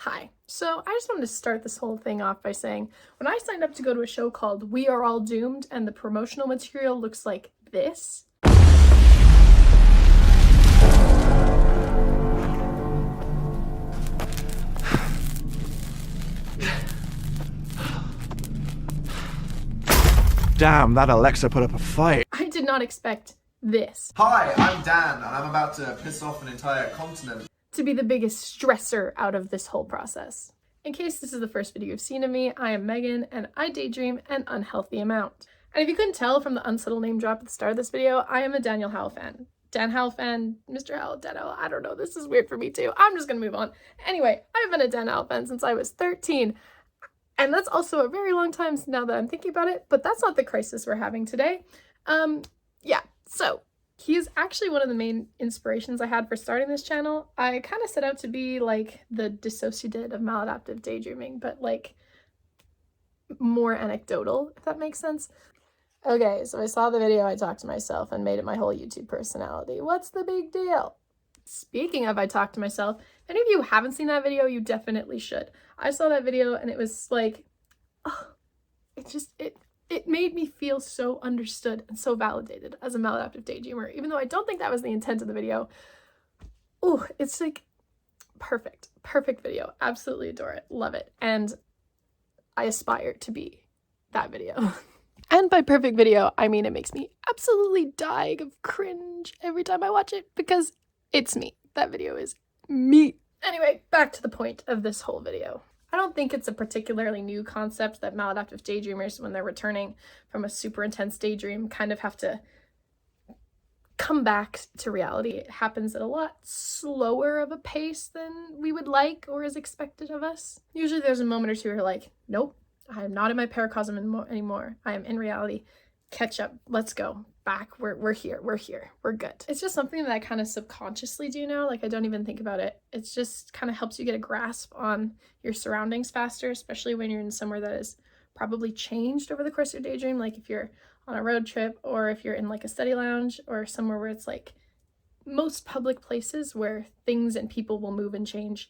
Hi. So I just wanted to start this whole thing off by saying, when I signed up to go to a show called We Are All Doomed and the promotional material looks like this, Damn, that Alexa put up a fight. I did not expect this Hi, I'm Dan, and I'm about to piss off an entire continent. to be the biggest stressor out of this whole process. In case this is the first video you've seen of me, I am Megan, and I daydream an unhealthy amount. And if you couldn't tell from the unsubtle name drop at the start of this video, I am a Daniel Howell fan. Dan Howell fan, Mr. Howell, Dan Howell, I don't know, this is weird for me too. I'm just gonna move on. Anyway, I've been a Dan Howell fan since I was 13. And that's also a very long time now that I'm thinking about it, but that's not the crisis we're having today. So he is actually one of the main inspirations I had for starting this channel. I kind of set out to be like the dissociated of maladaptive daydreaming, but like more anecdotal, if that makes sense. Okay, so I saw the video, I talked to myself and made it my whole YouTube personality. What's the big deal? Speaking of I talked to myself, if any of you haven't seen that video, you definitely should. I saw that video and it was like, oh, it made me feel so understood and so validated as a maladaptive daydreamer, even though I don't think that was the intent of the video. Oh, it's like perfect video. Absolutely adore it, love it. And I aspire to be that video. And by perfect video, I mean it makes me absolutely dying of cringe every time I watch it because it's me. That video is me. Anyway, back to the point of this whole video. I don't think it's a particularly new concept that maladaptive daydreamers, when they're returning from a super intense daydream, kind of have to come back to reality. It happens at a lot slower of a pace than we would like or is expected of us. Usually there's a moment or two where you're like, nope, I am not in my paracosm anymore. I am in reality. Catch up. Let's go. Back. We're here. We're good. It's just something that I kind of subconsciously do now. Like I don't even think about it. It just kind of helps you get a grasp on your surroundings faster, especially when you're in somewhere that is probably changed over the course of your daydream. Like if you're on a road trip or if you're in like a study lounge or somewhere where it's like most public places where things and people will move and change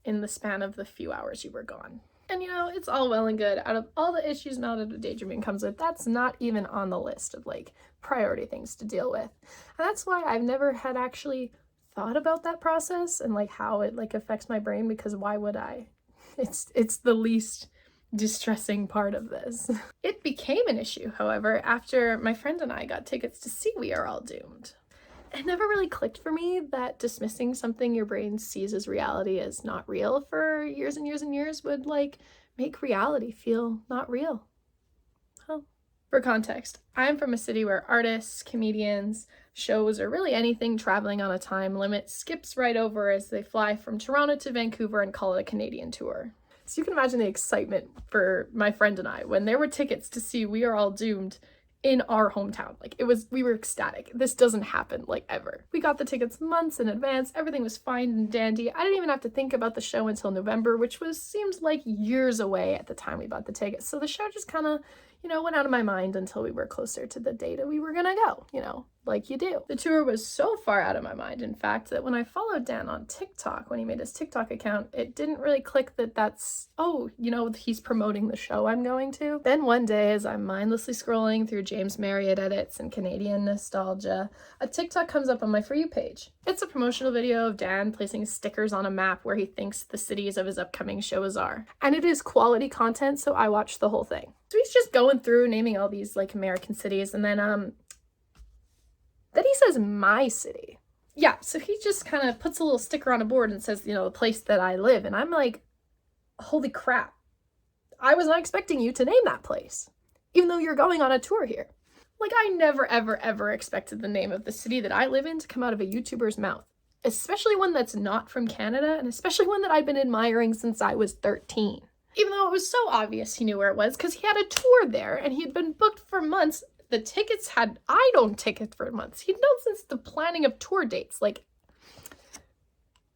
in the span of the few hours you were gone. And you know, it's all well and good. Out of all the issues maladaptive daydreaming comes with, that's not even on the list of like priority things to deal with. And that's why I've never had actually thought about that process and like how it like affects my brain, because why would I? It's the least distressing part of this. It became an issue, however, after my friend and I got tickets to see We Are All Doomed. It never really clicked for me that dismissing something your brain sees as reality as not real for years and years and years would like make reality feel not real. Huh. For context, I'm from a city where artists, comedians, shows, or really anything traveling on a time limit skips right over as they fly from Toronto to Vancouver and call it a Canadian tour. So you can imagine the excitement for my friend and I when there were tickets to see We Are All Doomed in our hometown. Like we were ecstatic. This doesn't happen like ever. We got the tickets months in advance. Everything was fine and dandy. I didn't even have to think about the show until November, which seemed like years away at the time we bought the tickets. So the show just kind of, went out of my mind until we were closer to the date that we were gonna go, like you do. The tour was so far out of my mind, in fact, that when I followed Dan on TikTok, when he made his TikTok account, it didn't really click that that's, he's promoting the show I'm going to. Then one day, as I'm mindlessly scrolling through James Marriott edits and Canadian nostalgia, a TikTok comes up on my For You page. It's a promotional video of Dan placing stickers on a map where he thinks the cities of his upcoming shows are. And it is quality content, so I watched the whole thing. So he's just going through naming all these like American cities, and then he says my city. Yeah, so he just kind of puts a little sticker on a board and says, the place that I live. And I'm like, holy crap. I was not expecting you to name that place, even though you're going on a tour here. Like I never, ever, ever expected the name of the city that I live in to come out of a YouTuber's mouth, especially one that's not from Canada, and especially one that I've been admiring since I was 13. Even though it was so obvious he knew where it was because he had a tour there and he had been booked for months. The tickets had owned tickets for months. He'd known since the planning of tour dates. Like,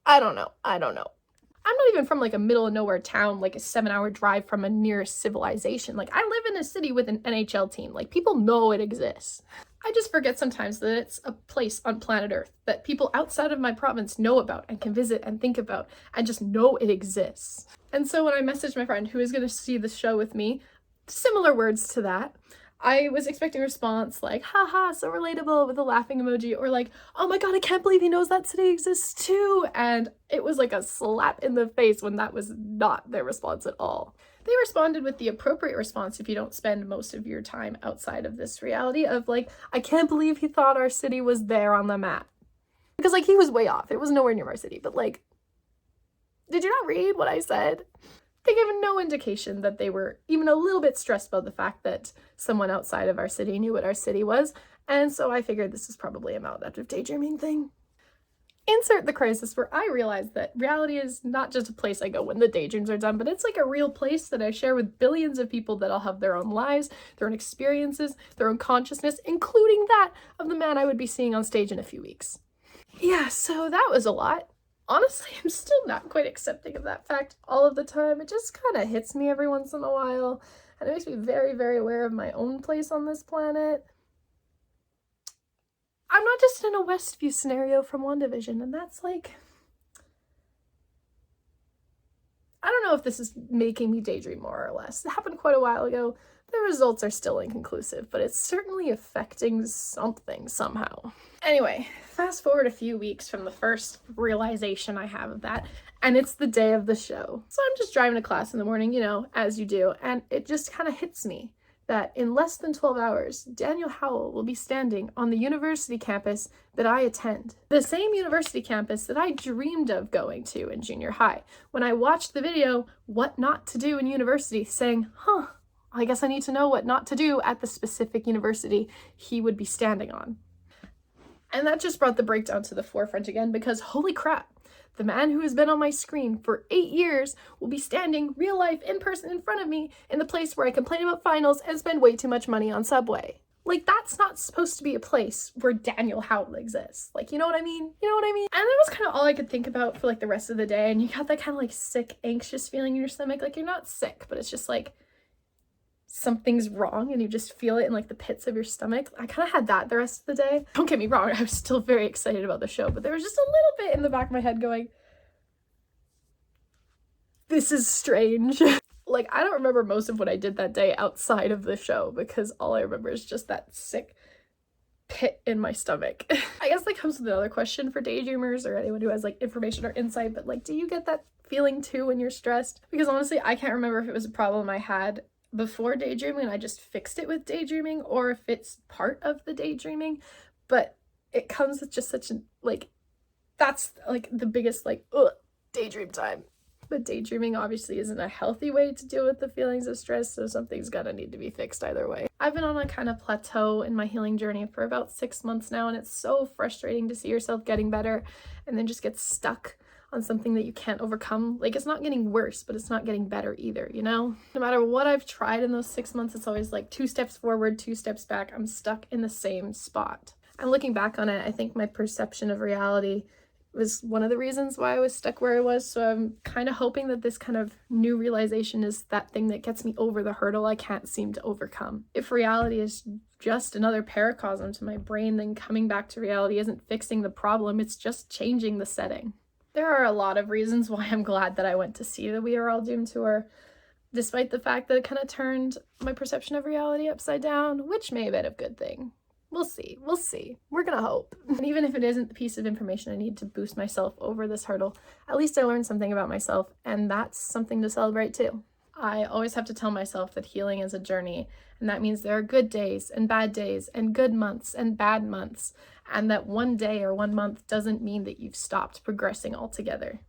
I don't know. I'm not even from like a middle of nowhere town, like a 7-hour drive from a nearest civilization. Like I live in a city with an NHL team. Like people know it exists. I just forget sometimes that it's a place on planet Earth that people outside of my province know about and can visit and think about and just know it exists. And so when I messaged my friend who is going to see the show with me, similar words to that, I was expecting a response like, haha, so relatable, with a laughing emoji, or like, oh my god, I can't believe he knows that city exists too. And it was like a slap in the face when that was not their response at all. They responded with the appropriate response if you don't spend most of your time outside of this reality of like, I can't believe he thought our city was there on the map. Because like, he was way off. It was nowhere near our city, but like, did you not read what I said? They gave no indication that they were even a little bit stressed about the fact that someone outside of our city knew what our city was, and so I figured this is probably a maladaptive daydreaming thing. Insert the crisis where I realized that reality is not just a place I go when the daydreams are done, but it's like a real place that I share with billions of people that all have their own lives, their own experiences, their own consciousness, including that of the man I would be seeing on stage in a few weeks. Yeah, so that was a lot. Honestly, I'm still not quite accepting of that fact all of the time. It just kind of hits me every once in a while, and it makes me very, very aware of my own place on this planet. I'm not just in a Westview scenario from WandaVision, and that's like... I don't know if this is making me daydream more or less. It happened quite a while ago. The results are still inconclusive, but it's certainly affecting something somehow. Anyway, fast forward a few weeks from the first realization I have of that, and it's the day of the show. So I'm just driving to class in the morning, you know, as you do, and it just kind of hits me that in less than 12 hours, Daniel Howell will be standing on the university campus that I attend. The same university campus that I dreamed of going to in junior high. When I watched the video, What Not to Do in University, saying, I guess I need to know what not to do at the specific university he would be standing on. And that just brought the breakdown to the forefront again, because holy crap, the man who has been on my screen for 8 years will be standing real life in person in front of me in the place where I complain about finals and spend way too much money on Subway. Like, that's not supposed to be a place where Daniel Howell exists. Like, you know what I mean? You know what I mean? And that was kind of all I could think about for like the rest of the day. And you got that kind of like sick, anxious feeling in your stomach. Like, you're not sick, but it's just like something's wrong and you just feel it in like the pits of your stomach. I kind of had that the rest of the day. Don't get me wrong, I was still very excited about the show, but there was just a little bit in the back of my head going, this is strange. Like, I don't remember most of what I did that day outside of the show, because all I remember is just that sick pit in my stomach. I guess that comes with another question for daydreamers or anyone who has like information or insight, but like, do you get that feeling too when you're stressed? Because honestly, I can't remember if it was a problem I had before daydreaming and I just fixed it with daydreaming, or if it's part of the daydreaming, but it comes with just such a, like, that's like the biggest like, daydream time. But daydreaming obviously isn't a healthy way to deal with the feelings of stress, so something's gonna need to be fixed either way. I've been on a kind of plateau in my healing journey for about 6 months now, and it's so frustrating to see yourself getting better and then just get stuck on something that you can't overcome. Like, it's not getting worse, but it's not getting better either, you know? No matter what I've tried in those 6 months, it's always like 2 steps forward, 2 steps back. I'm stuck in the same spot. And looking back on it, I think my perception of reality was one of the reasons why I was stuck where I was. So I'm kind of hoping that this kind of new realization is that thing that gets me over the hurdle I can't seem to overcome. If reality is just another paracosm to my brain, then coming back to reality isn't fixing the problem, it's just changing the setting. There are a lot of reasons why I'm glad that I went to see the We Are All Doomed tour, despite the fact that it kind of turned my perception of reality upside down, which may have been a good thing. We'll see. We'll see. We're gonna hope. And even if it isn't the piece of information I need to boost myself over this hurdle, at least I learned something about myself, and that's something to celebrate too. I always have to tell myself that healing is a journey, and that means there are good days and good months and bad months, and that one day or 1 month doesn't mean that you've stopped progressing altogether.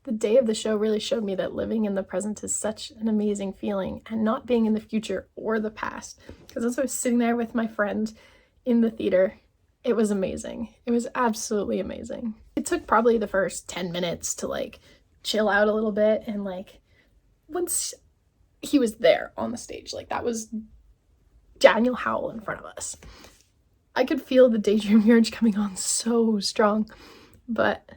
The day of the show really showed me that living in the present is such an amazing feeling, and not being in the future or the past. Because as I was sitting there with my friend in the theater, it was amazing. It was absolutely amazing. It took probably the first 10 minutes to like chill out a little bit, and like once he was there on the stage, like that was Daniel Howell in front of us, I could feel the daydream urge coming on so strong, but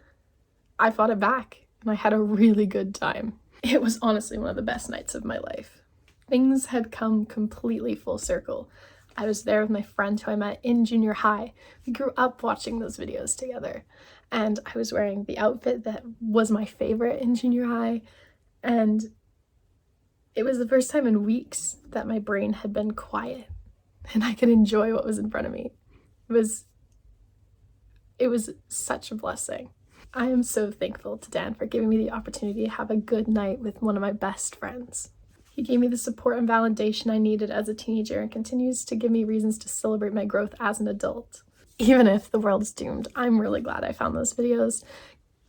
I fought it back and I had a really good time. It was honestly one of the best nights of my life. Things had come completely full circle. I was there with my friend who I met in junior high. We grew up watching those videos together. And I was wearing the outfit that was my favorite in junior high. And it was the first time in weeks that my brain had been quiet and I could enjoy what was in front of me. It was such a blessing. I am so thankful to Dan for giving me the opportunity to have a good night with one of my best friends. He gave me the support and validation I needed as a teenager and continues to give me reasons to celebrate my growth as an adult. Even if the world is doomed, I'm really glad I found those videos.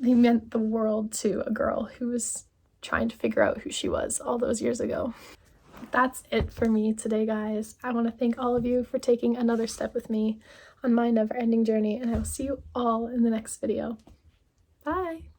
They meant the world to a girl who was trying to figure out who she was all those years ago. That's it for me today, guys. I want to thank all of you for taking another step with me on my never-ending journey, and I will see you all in the next video. Bye!